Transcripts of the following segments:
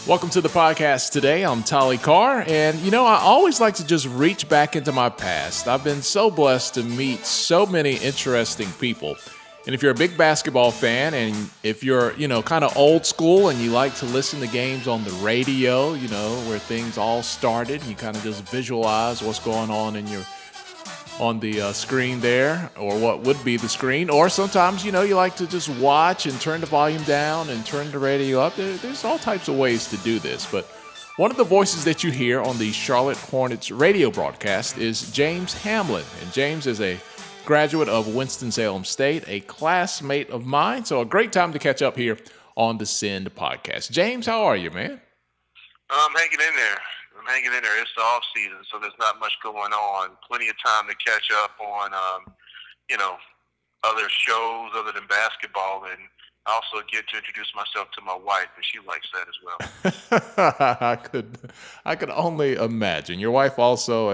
Welcome to the podcast today. I'm Tolly Carr, and I always like to just reach back into my past. I've been so blessed to meet so many interesting people. And if you're a big basketball fan and if you're, kind of old school and you like to listen to games on the radio, where things all started, you kind of just visualize what's going on on the screen there, or what would be the screen. Or sometimes, you like to just watch and turn the volume down and turn the radio up. There's all types of ways to do this. But one of the voices that you hear on the Charlotte Hornets radio broadcast is James Hamlin. And James is a graduate of Winston-Salem State, a classmate of mine. So a great time to catch up here on the SendPodcast. James, how are you, man? I'm hanging in there. It's the off season, so there's not much going on. Plenty of time to catch up on, other shows other than basketball, and I also get to introduce myself to my wife, and she likes that as well. I could only imagine. Your wife also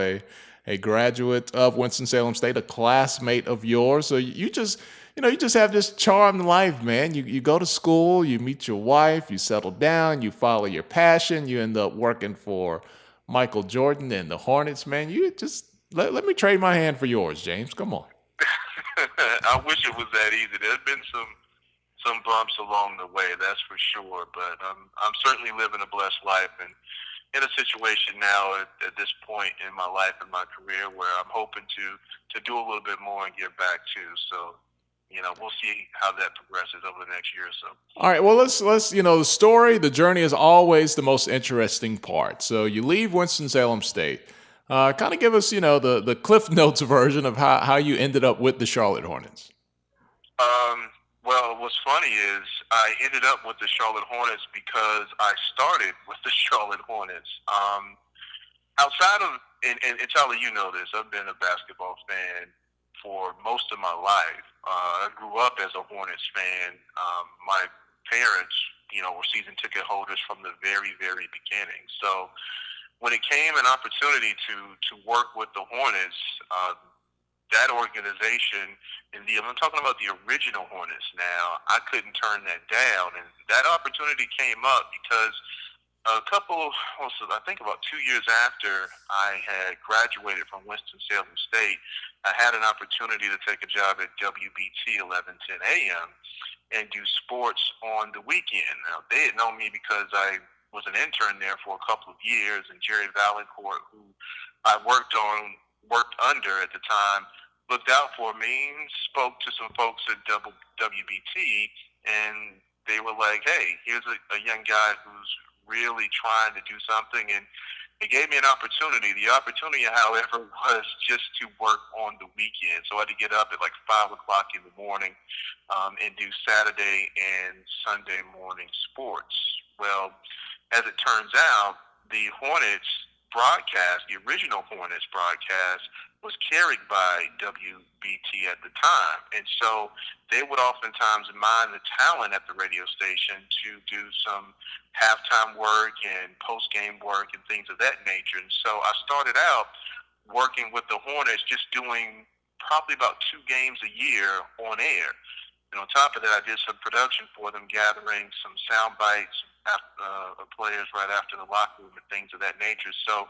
a graduate of Winston-Salem State, a classmate of yours. So you just have this charmed life, man. You go to school, you meet your wife, you settle down, you follow your passion, you end up working for Michael Jordan and the Hornets, man. You just let me trade my hand for yours, James. Come on. I wish it was that easy. There's been some bumps along the way, that's for sure. But I'm certainly living a blessed life, and in a situation now at this point in my life and my career where I'm hoping to do a little bit more and give back too. So, we'll see how that progresses over the next year or so. All right. Well, let's the journey is always the most interesting part. So you leave Winston-Salem State. Kind of give us, the Cliff Notes version of how you ended up with the Charlotte Hornets. Well, what's funny is I ended up with the Charlotte Hornets because I started with the Charlotte Hornets. Outside of, and Charlie, you know this, I've been a basketball fan for most of my life. I grew up as a Hornets fan. My parents, were season ticket holders from the very, very beginning. So when it came an opportunity to work with the Hornets, that organization, I'm talking about the original Hornets now, I couldn't turn that down. And that opportunity came up because I think about 2 years after I had graduated from Winston-Salem State, I had an opportunity to take a job at WBT 1110 AM and do sports on the weekend. Now, they had known me because I was an intern there for a couple of years, and Jerry Valancourt, who I worked under at the time, looked out for me and spoke to some folks at WBT, and they were like, hey, here's a young guy who's really trying to do something, and it gave me an opportunity. The opportunity, however, was just to work on the weekend. So I had to get up at like 5 o'clock in the morning and do Saturday and Sunday morning sports. Well, as it turns out, the Hornets broadcast, the original Hornets broadcast, was carried by WBT at the time. And so they would oftentimes mine the talent at the radio station to do some halftime work and post-game work and things of that nature. And so I started out working with the Hornets, just doing probably about 2 games a year on air. And on top of that, I did some production for them, gathering some sound bites of players right after the locker room and things of that nature. So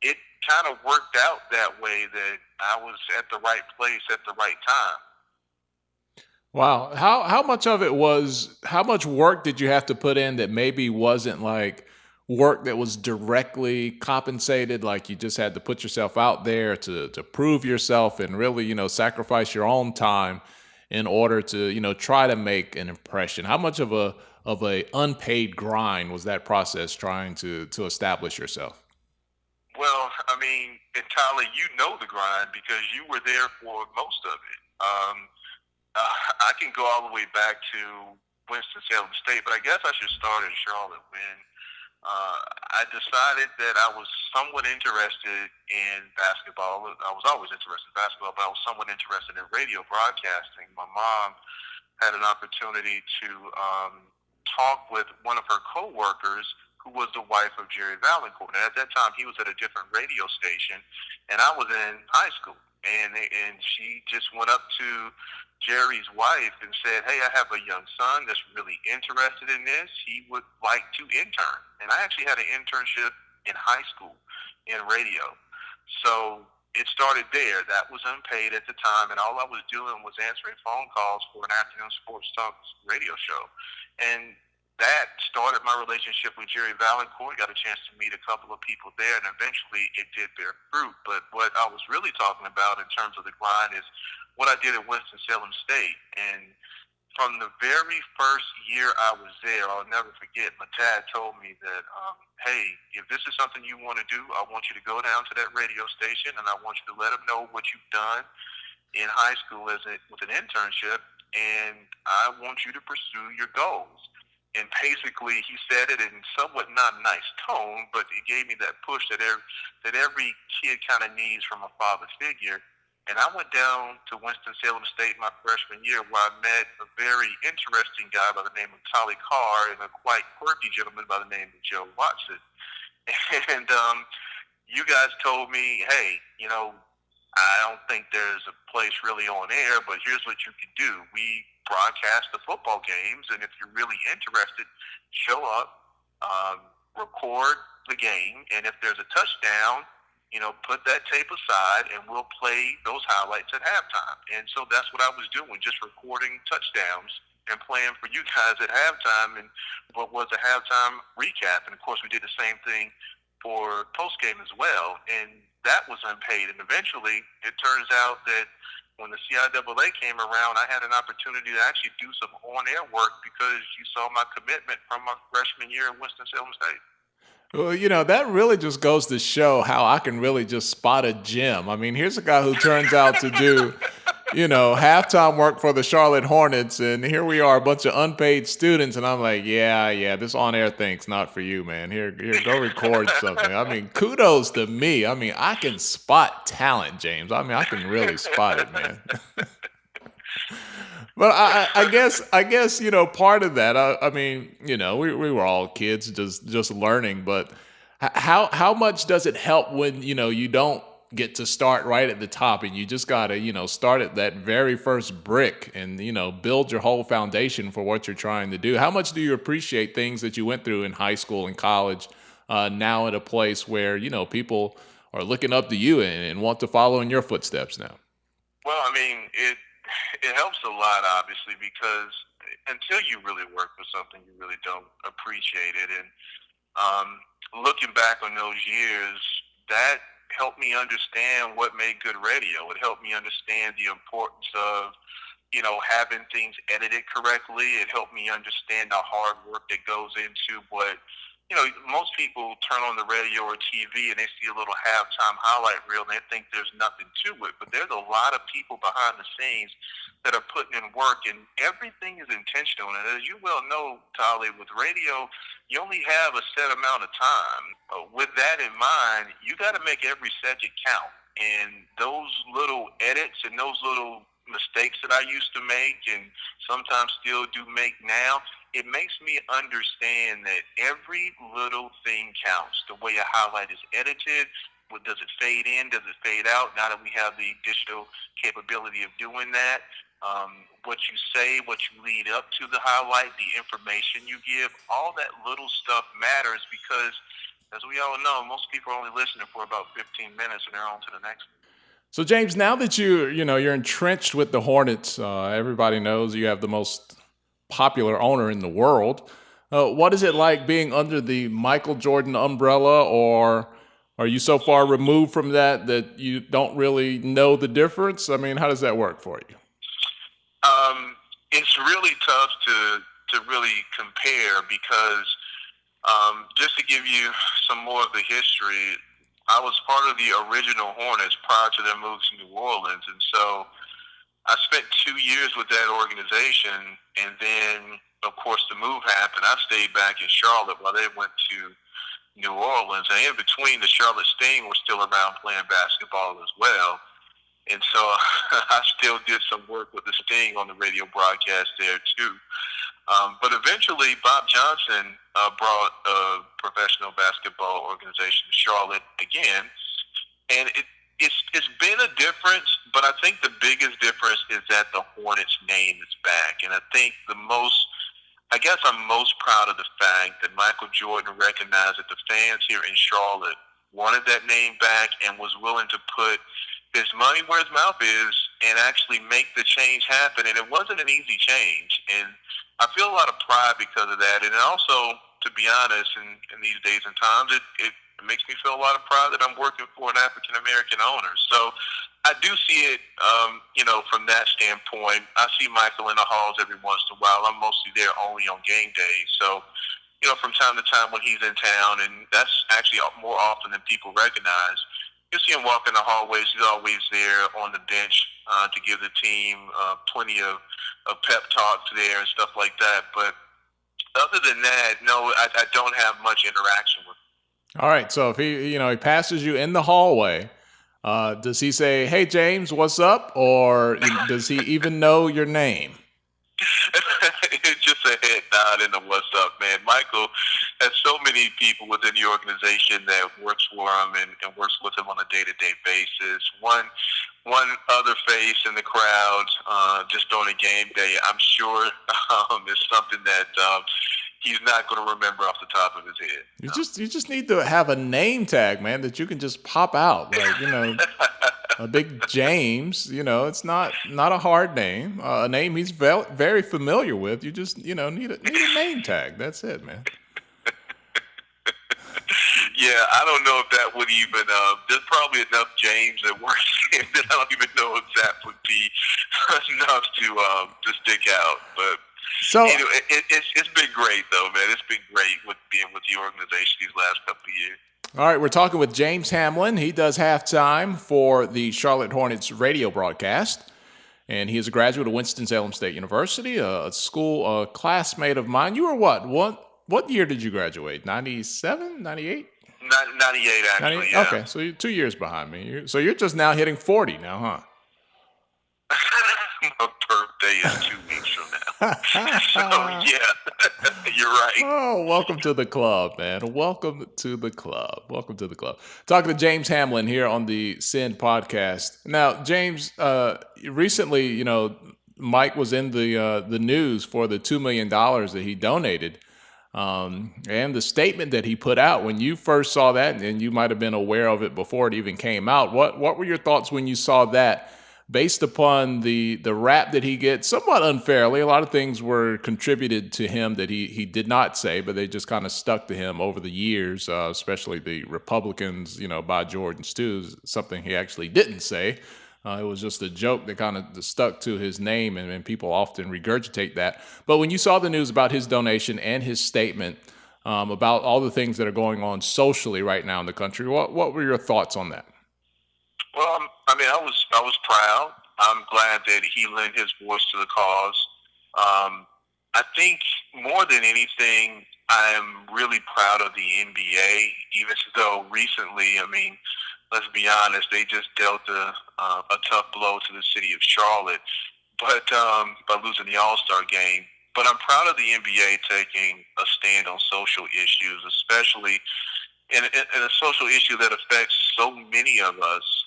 it kind of worked out that way, that I was at the right place at the right time. Wow. How much of it was, how much work did you have to put in that maybe wasn't like work that was directly compensated, like you just had to put yourself out there to prove yourself and really, sacrifice your own time in order to, try to make an impression? How much of a unpaid grind was that process trying to establish yourself? Well, I mean, and Tyler, you know the grind because you were there for most of it. I can go all the way back to Winston-Salem State, but I guess I should start in Charlotte when I decided that I was somewhat interested in basketball. I was always interested in basketball, but I was somewhat interested in radio broadcasting. My mom had an opportunity to talk with one of her coworkers who was the wife of Jerry Valancourt. And at that time, he was at a different radio station, and I was in high school. And she just went up to Jerry's wife and said, hey, I have a young son that's really interested in this. He would like to intern. And I actually had an internship in high school in radio. So it started there. That was unpaid at the time, and all I was doing was answering phone calls for an afternoon sports talk radio show. And that started my relationship with Jerry Valancourt. Got a chance to meet a couple of people there, and eventually it did bear fruit. But what I was really talking about in terms of the grind is what I did at Winston-Salem State. And from the very first year I was there, I'll never forget, my dad told me that, hey, if this is something you want to do, I want you to go down to that radio station, and I want you to let them know what you've done in high school with an internship, and I want you to pursue your goals. And basically, he said it in somewhat not a nice tone, but it gave me that push that every kid kind of needs from a father figure. And I went down to Winston-Salem State my freshman year, where I met a very interesting guy by the name of Tolly Carr and a quite quirky gentleman by the name of Joe Watson. And you guys told me, hey, I don't think there's a place really on air, but here's what you can do. We broadcast the football games, and if you're really interested, show up, record the game, and if there's a touchdown, put that tape aside, and we'll play those highlights at halftime. And so that's what I was doing, just recording touchdowns and playing for you guys at halftime and what was a halftime recap. And, of course, we did the same thing for postgame as well, and that was unpaid. And eventually it turns out that when the CIAA came around, I had an opportunity to actually do some on-air work because you saw my commitment from my freshman year at Winston-Salem State. Well, that really just goes to show how I can really just spot a gem. I mean, here's a guy who turns out to do, halftime work for the Charlotte Hornets, and here we are, a bunch of unpaid students, and I'm like, yeah, this on-air thing's not for you, man. Here, go record something. I mean, kudos to me. I mean, I can spot talent, James. I mean, I can really spot it, man. But I guess part of that. I mean, we were all kids, just learning. But how much does it help when you don't get to start right at the top, and you just gotta start at that very first brick and build your whole foundation for what you're trying to do? How much do you appreciate things that you went through in high school and college now at a place where people are looking up to you and want to follow in your footsteps now? Well, I mean, it helps a lot, obviously, because until you really work for something, you really don't appreciate it. And looking back on those years, that helped me understand what made good radio. It helped me understand the importance of, having things edited correctly. It helped me understand the hard work that goes into what, most people turn on the radio or TV and they see a little halftime highlight reel and they think there's nothing to it. But there's a lot of people behind the scenes that are putting in work, and everything is intentional. And as you well know, Tolly, with radio, you only have a set amount of time. With that in mind, you got to make every second count. And those little edits and those little mistakes that I used to make and sometimes still do make now, it makes me understand that every little thing counts. The way a highlight is edited, does it fade in, does it fade out? Now that we have the digital capability of doing that, what you say, what you lead up to the highlight, the information you give, all that little stuff matters because, as we all know, most people are only listening for about 15 minutes and they're on to the next one. So, James, now that you're entrenched with the Hornets, everybody knows you have the most popular owner in the world. What is it like being under the Michael Jordan umbrella, or are you so far removed from that you don't really know the difference? I mean, how does that work for you? It's really tough to really compare because just to give you some more of the history, I was part of the original Hornets prior to their move to New Orleans, and so I spent 2 years with that organization, and then, of course, the move happened. I stayed back in Charlotte while they went to New Orleans, and in between, the Charlotte Sting were still around playing basketball as well, and so I still did some work with the Sting on the radio broadcast there, too. But eventually, Bob Johnson brought a professional basketball organization to Charlotte again, and it's been a difference, but I think the biggest difference is that the Hornets name is back, and I think I guess I'm most proud of the fact that Michael Jordan recognized that the fans here in Charlotte wanted that name back and was willing to put his money where his mouth is and actually make the change happen. And it wasn't an easy change. And I feel a lot of pride because of that. And also, to be honest, in these days and times, it makes me feel a lot of pride that I'm working for an African-American owner. So I do see it, from that standpoint. I see Michael in the halls every once in a while. I'm mostly there only on game days. So, from time to time when he's in town, and that's actually more often than people recognize, you see him walk in the hallways. He's always there on the bench to give the team plenty of pep talks there and stuff like that. But other than that, no, I don't have much interaction with him. All right. So if he passes you in the hallway, does he say, "Hey, James, what's up?" Or does he even know your name? It's just a head nod and a "what's up," man. Michael has so many people within the organization that works for him and works with him on a day-to-day basis. One other face in the crowd, just on a game day, I'm sure is something that he's not going to remember off the top of his head. You just need to have a name tag, man, that you can just pop out, like a big James. It's not a hard name, a name he's very familiar with. You just need a name tag. That's it, man. Yeah, I don't know if that would even. There's probably enough James that works here that I don't even know if that would be enough to stick out. But so it's been great, though, man. It's been great with being with the organization these last couple of years. All right, we're talking with James Hamlin. He does halftime for the Charlotte Hornets radio broadcast, and he is a graduate of Winston-Salem State University, a classmate of mine. You were what year did you graduate? 97, 98? 98, actually. 98? Yeah. Okay, so you're 2 years behind me. So you're just now hitting 40 now, huh? My birthday is 2 weeks from now. So, yeah, you're right. Oh, welcome to the club, man. Welcome to the club. Talking to James Hamlin here on the SendPodcast. Now, James, recently, Mike was in the news for the $2 million that he donated. And the statement that he put out when you first saw that, and you might have been aware of it before it even came out. What were your thoughts when you saw that, based upon the rap that he gets somewhat unfairly? A lot of things were contributed to him that he did not say, but they just kind of stuck to him over the years, especially the Republicans, by Jordan Stew, something he actually didn't say. It was just a joke that kind of stuck to his name, and people often regurgitate that. But when you saw the news about his donation and his statement about all the things that are going on socially right now in the country, what were your thoughts on that? Well, I was proud. I'm glad that he lent his voice to the cause. I think more than anything, I'm really proud of the NBA, even though recently, let's be honest, they just dealt a tough blow to the city of Charlotte, but by losing the All-Star game. But I'm proud of the NBA taking a stand on social issues, especially in a social issue that affects so many of us.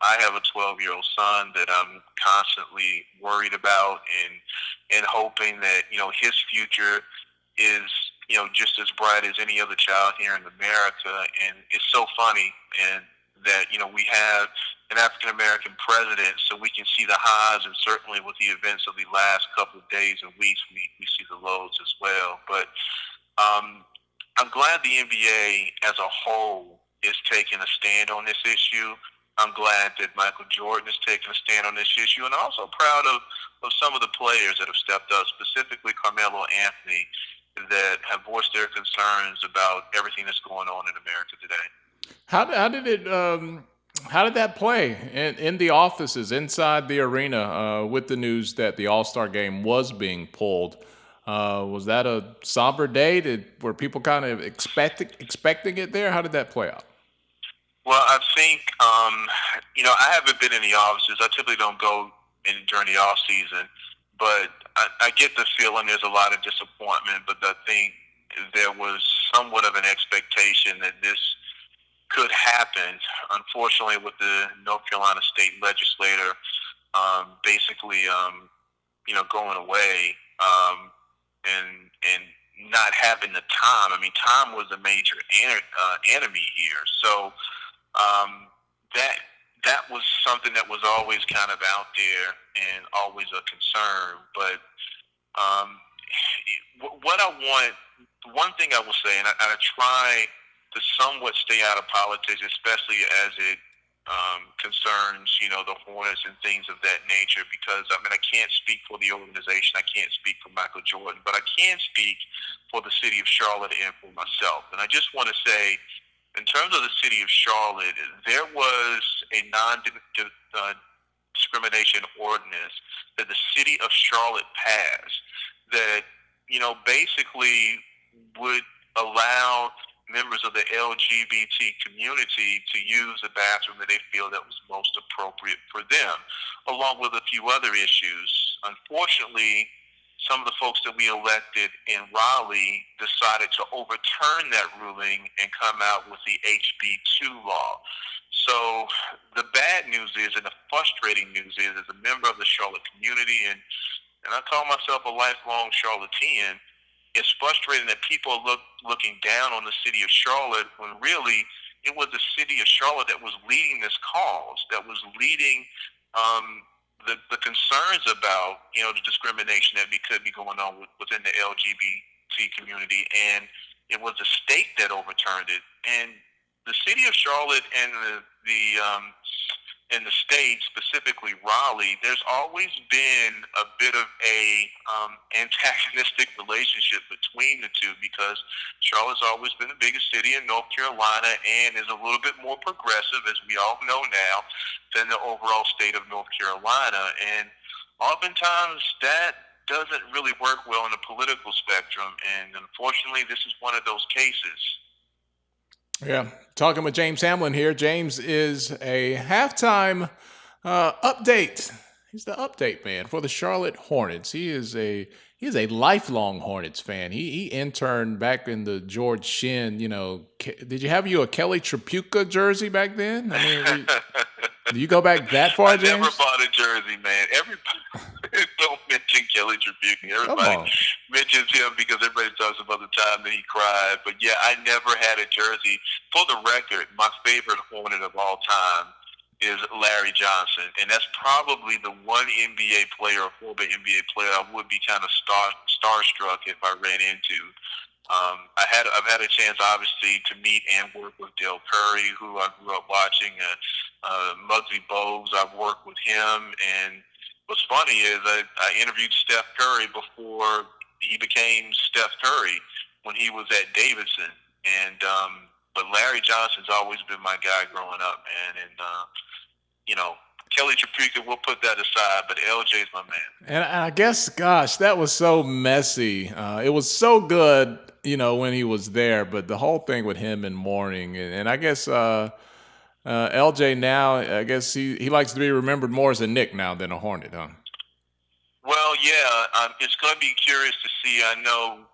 I have a 12-year-old son that I'm constantly worried about and hoping that, his future is, just as bright as any other child here in America. And it's so funny and that, we have an African-American president, so we can see the highs, and certainly with the events of the last couple of days and weeks, we see the lows as well. But I'm glad the NBA as a whole is taking a stand on this issue. I'm glad that Michael Jordan is taking a stand on this issue, and also proud of some of the players that have stepped up, specifically Carmelo Anthony, that have voiced their concerns about everything that's going on in America today. How did that play in the offices inside the arena with the news that the All-Star game was being pulled? Was that a somber day? Were people kind of expecting it there? How did that play out? Well, I think, I haven't been in the offices. I typically don't go in during the off season, but I get the feeling there's a lot of disappointment, but I think there was somewhat of an expectation that this could happen. Unfortunately, with the North Carolina state legislator basically, going away and not having the time. I mean, time was a major enemy here. So that was something that was always kind of out there and always a concern. But what I want, one thing I will say, and I try to somewhat stay out of politics, especially as it concerns, the Hornets and things of that nature, because, I can't speak for the organization. I can't speak for Michael Jordan, but I can speak for the city of Charlotte and for myself. And I just want to say, in terms of the city of Charlotte, there was a non-discrimination ordinance that the city of Charlotte passed that, basically would allow members of the LGBT community to use the bathroom that they feel that was most appropriate for them, along with a few other issues. Unfortunately, some of the folks that we elected in Raleigh decided to overturn that ruling and come out with the HB2 law. So the bad news is, and the frustrating news is, as a member of the Charlotte community, and I call myself a lifelong Charlottean, it's frustrating that people are looking down on the city of Charlotte when really it was the city of Charlotte that was leading this cause, that was leading the concerns about, the discrimination that could be going on within the LGBT community. And it was the state that overturned it. And the city of Charlotte and the state, specifically Raleigh, there's always been a bit of a antagonistic relationship between the two, because Charlotte's always been the biggest city in North Carolina and is a little bit more progressive, as we all know now, than the overall state of North Carolina. And oftentimes that doesn't really work well in the political spectrum. And unfortunately, this is one of those cases. Yeah, talking with James Hamlin here. James is a halftime update. He's the update man for the Charlotte Hornets. He is a lifelong Hornets fan. He interned back in the George Shinn. Did you have a Kelly Tripucka jersey back then? Do you go back that far, James? I never bought a jersey, man. Everybody don't mention Kelly Tripucka. Everybody mentions him because everybody talks about the time that he cried. But yeah, I never had a jersey. For the record, my favorite Hornet of all time is Larry Johnson, and that's probably the one NBA player, or former NBA player, I would be kind of starstruck if I ran into. I've had a chance, obviously, to meet and work with Dale Curry, who I grew up watching. Muggsy Bogues, I've worked with him. And what's funny is I interviewed Steph Curry before he became Steph Curry when he was at Davidson. And but Larry Johnson's always been my guy growing up, man. And Kelly Tripucka, we'll put that aside, but LJ's my man. And I guess, gosh, that was so messy. It was so good, when he was there, but the whole thing with him and Mourning, and I guess LJ now, I guess he likes to be remembered more as a Knick now than a Hornet, huh? Well, yeah, it's going to be curious to see. I know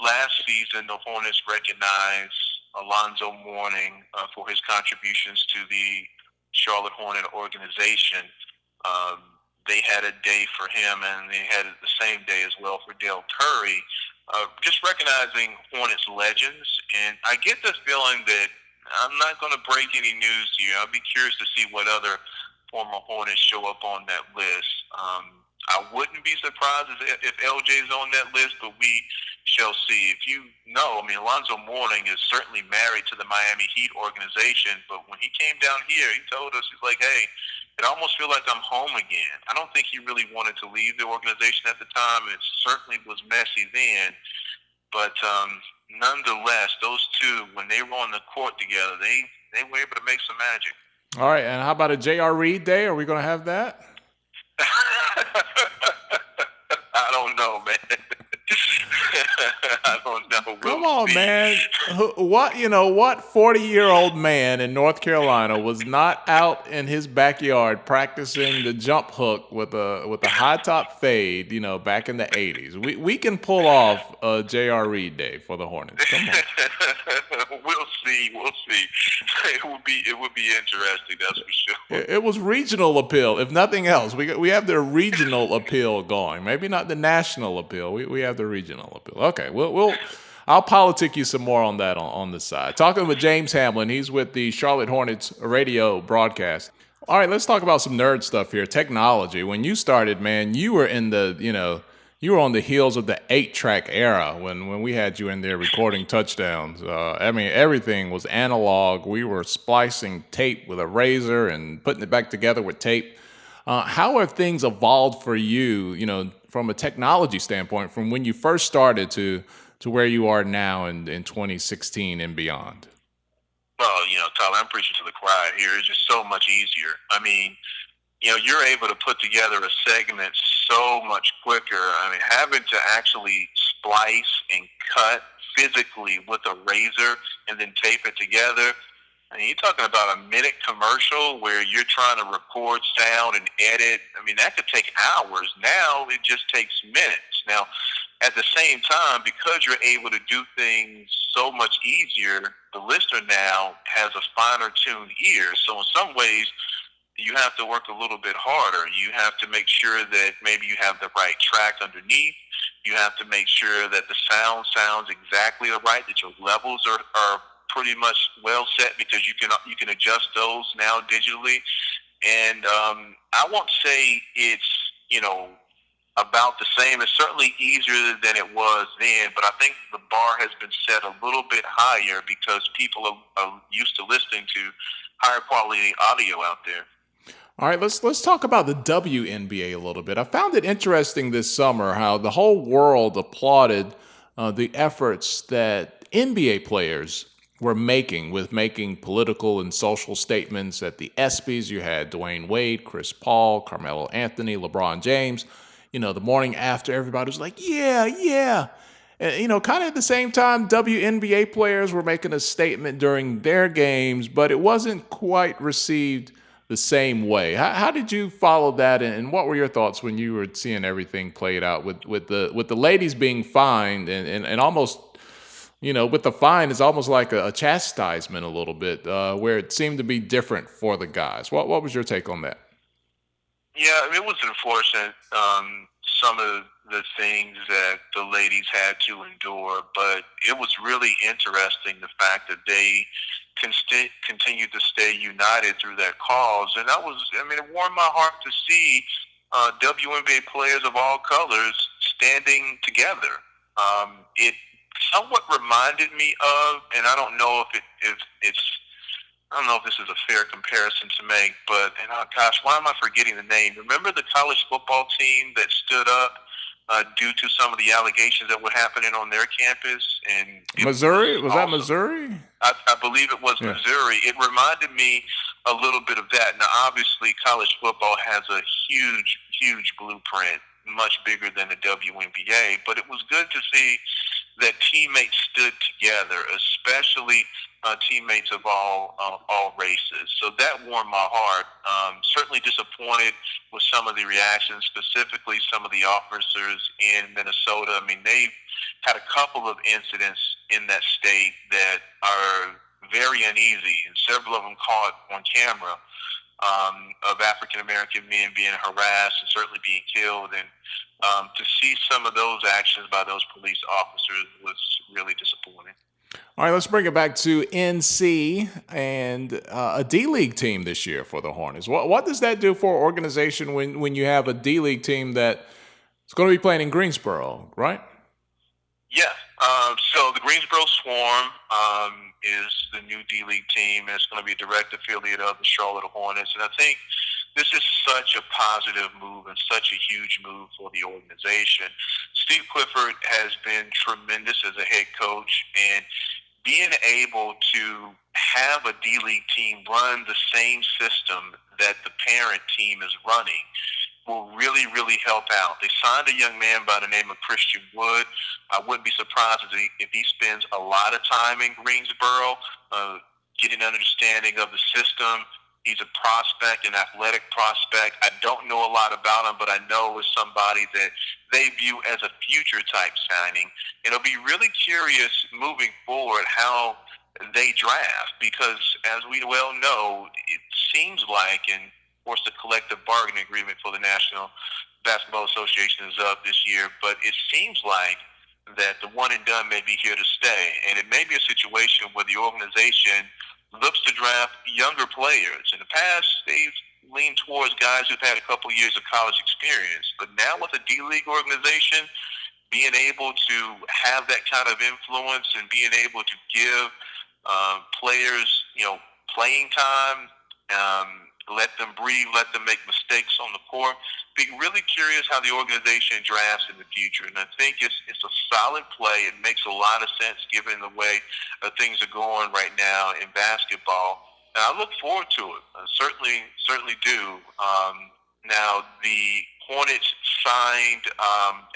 last season the Hornets recognized Alonzo Mourning for his contributions to the Charlotte Hornet organization. They had a day for him, and they had the same day as well for Dale Curry, just recognizing Hornets legends. And I get the feeling that I'm not going to break any news to you. I'll be curious to see what other former Hornets show up on that list. I wouldn't be surprised if LJ's on that list, but we shall see. If Alonzo Mourning is certainly married to the Miami Heat organization, but when he came down here, he told us, he's like, hey, it almost feels like I'm home again. I don't think he really wanted to leave the organization at the time. It certainly was messy then, but nonetheless, those two, when they were on the court together, they were able to make some magic. All right, and how about a JR Reid day? Are we going to have that? I don't know, man. I don't know. on, man. What 40-year-old man in North Carolina was not out in his backyard practicing the jump hook with a high top fade, back in the 80s. We can pull off a JR Reid day for the Hornets. Come on. We'll see. It would be interesting, that's for sure. It was regional appeal, if nothing else. We have the regional appeal going. Maybe not the national appeal. We have the regional appeal. Okay, I'll politic you some more on that on the side. Talking with James Hamlin, he's with the Charlotte Hornets radio broadcast. All right, let's talk about some nerd stuff here. Technology. When you started, man, you were in you were on the heels of the 8-track era when we had you in there recording touchdowns. Everything was analog. We were splicing tape with a razor and putting it back together with tape. How have things evolved for you, from a technology standpoint, from when you first started to where you are now in 2016 and beyond? Well, Tyler, I'm preaching to the choir here. It's just so much easier. You're able to put together a segment so much quicker. Having to actually splice and cut physically with a razor and then tape it together. You're talking about a minute commercial where you're trying to record sound and edit. That could take hours. Now it just takes minutes. Now, at the same time, because you're able to do things so much easier, the listener now has a finer tuned ear. So in some ways, you have to work a little bit harder. You have to make sure that maybe you have the right track underneath. You have to make sure that the sound sounds exactly right, that your levels are pretty much well set, because you can adjust those now digitally. And I won't say it's about the same. It's certainly easier than it was then, but I think the bar has been set a little bit higher because people are used to listening to higher quality audio out there. All right, let's talk about the WNBA a little bit. I found it interesting this summer how the whole world applauded the efforts that NBA players were making political and social statements at the ESPYs. You had Dwayne Wade, Chris Paul, Carmelo Anthony, LeBron James. The morning after, everybody was like, yeah. And, kind of at the same time, WNBA players were making a statement during their games, but it wasn't quite received the same way. How did you follow that, and what were your thoughts when you were seeing everything played out with the ladies being fined and almost, with the fine, it's almost like a chastisement a little bit, where it seemed to be different for the guys. What was your take on that? Yeah, it was unfortunate, some of the things that the ladies had to endure, but it was really interesting the fact that they continued to stay united through that cause. And it warmed my heart to see WNBA players of all colors standing together. It somewhat reminded me of, and I don't know if this is a fair comparison to make, but why am I forgetting the name? Remember the college football team that stood up due to some of the allegations that were happening on their campus? And Missouri? Was that Missouri? I believe it was Missouri. It reminded me a little bit of that. Now, obviously, college football has a huge, huge blueprint, much bigger than the WNBA, but it was good to see that teammates stood together, especially teammates of all races. So that warmed my heart. Certainly disappointed with some of the reactions, specifically some of the officers in Minnesota. They've had a couple of incidents in that state that are very uneasy, and several of them caught on camera, of African-American men being harassed and certainly being killed. And to see some of those actions by those police officers was really disappointing. All right, let's bring it back to NC and a D-League team this year for the Hornets. What does that do for an organization when you have a D-League team that's going to be playing in Greensboro, right? Yeah. So the Greensboro Swarm is the new D-League team, and it's going to be a direct affiliate of the Charlotte Hornets. And I think this is such a positive move and such a huge move for the organization. Steve Clifford has been tremendous as a head coach, and being able to have a D-League team run the same system that the parent team is running will really, really help out. They signed a young man by the name of Christian Wood. I wouldn't be surprised if he spends a lot of time in Greensboro, getting an understanding of the system. He's a prospect, an athletic prospect. I don't know a lot about him, but I know it's somebody that they view as a future type signing. And it'll be really curious moving forward how they draft, because as we well know, it seems like, and of course the collective bargaining agreement for the National Basketball Association is up this year, but it seems like that the one and done may be here to stay. And it may be a situation where the organization looks to draft younger players. In the past, they've leaned towards guys who've had a couple years of college experience. But now with a D-League organization, being able to have that kind of influence and being able to give players, playing time, let them breathe, let them make mistakes on the court. Be really curious how the organization drafts in the future, and I think it's a solid play. It makes a lot of sense given the way things are going right now in basketball, and I look forward to it. I certainly do. Now the Hornets signed,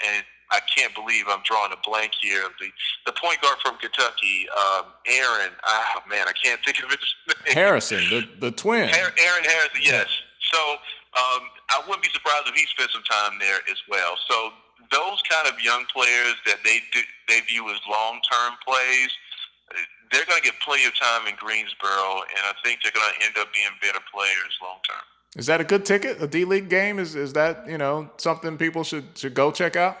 and I can't believe I'm drawing a blank here. The point guard from Kentucky, Aaron. I can't think of his name. Harrison, the twin. Aaron Harrison, yes. So I wouldn't be surprised if he spent some time there as well. So those kind of young players that they view as long-term plays, they're going to get plenty of time in Greensboro, and I think they're going to end up being better players long-term. Is that a good ticket? A D-League game? Is that something people should go check out?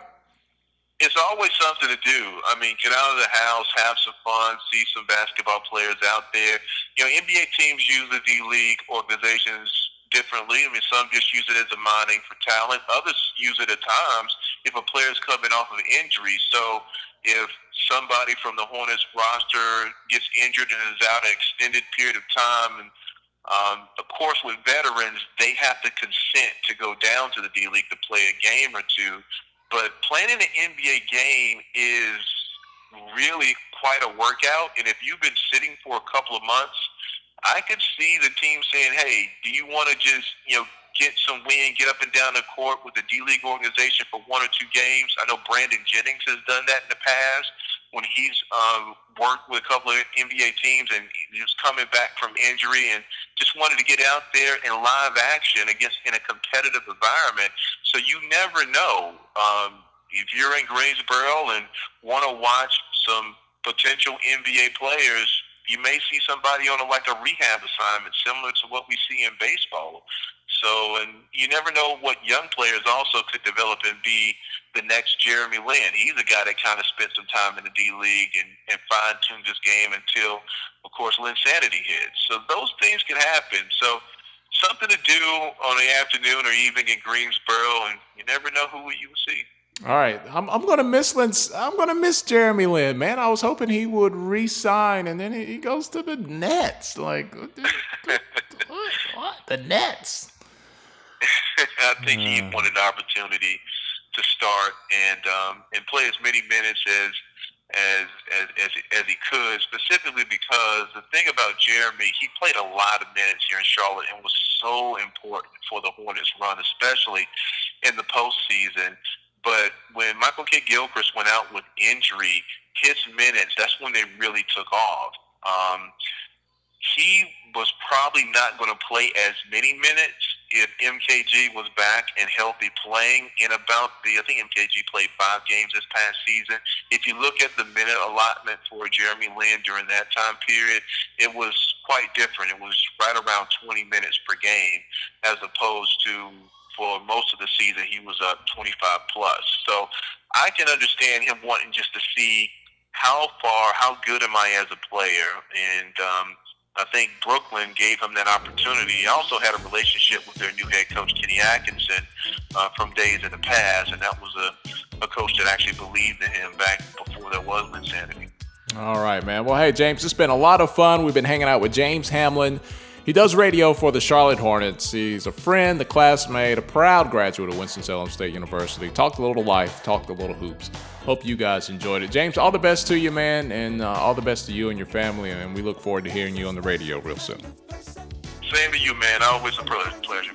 It's always something to do. I mean, get out of the house, have some fun, see some basketball players out there. NBA teams use the D-League organizations differently. I mean, some just use it as a mining for talent. Others use it at times if a player's coming off of injury. So if somebody from the Hornets roster gets injured and is out an extended period of time, and of course with veterans, they have to consent to go down to the D-League to play a game or two. But playing in an NBA game is really quite a workout. And if you've been sitting for a couple of months, I could see the team saying, hey, do you want to just, get some wind, get up and down the court with the D-League organization for one or two games? I know Brandon Jennings has done that in the past when he's worked with a couple of NBA teams and he was coming back from injury and just wanted to get out there in live action in a competitive environment. So you never know. If you're in Greensboro and want to watch some potential NBA players, you may see somebody on a rehab assignment similar to what we see in baseball. So, and you never know what young players also could develop and be the next Jeremy Lin. He's a guy that kind of spent some time in the D-League and fine-tuned his game until, of course, Linsanity hit. So those things can happen. So something to do on the afternoon or evening in Greensboro, and you never know who you will see. All right, I'm gonna miss Jeremy Lin, man. I was hoping he would re-sign, and then he goes to the Nets. Like, what? The Nets? I think he wanted an opportunity to start and play as many minutes as he could. Specifically because the thing about Jeremy, he played a lot of minutes here in Charlotte and was so important for the Hornets' run, especially in the postseason. But when Michael Kidd-Gilchrist went out with injury, his minutes, that's when they really took off. He was probably not going to play as many minutes if MKG was back and healthy playing in I think MKG played 5 games this past season. If you look at the minute allotment for Jeremy Lin during that time period, it was quite different. It was right around 20 minutes per game as opposed to for most of the season, he was up 25 plus. So I can understand him wanting just to see how good am I as a player. And I think Brooklyn gave him that opportunity. He also had a relationship with their new head coach, Kenny Atkinson, from days in the past. And that was a coach that actually believed in him back before there was Linsanity. All right, man. Well, hey, James, it's been a lot of fun. We've been hanging out with James Hamlin. He does radio for the Charlotte Hornets. He's a friend, a classmate, a proud graduate of Winston-Salem State University. Talked a little life, talked a little hoops. Hope you guys enjoyed it. James, all the best to you, man, and all the best to you and your family, and we look forward to hearing you on the radio real soon. Same to you, man. Always a pleasure.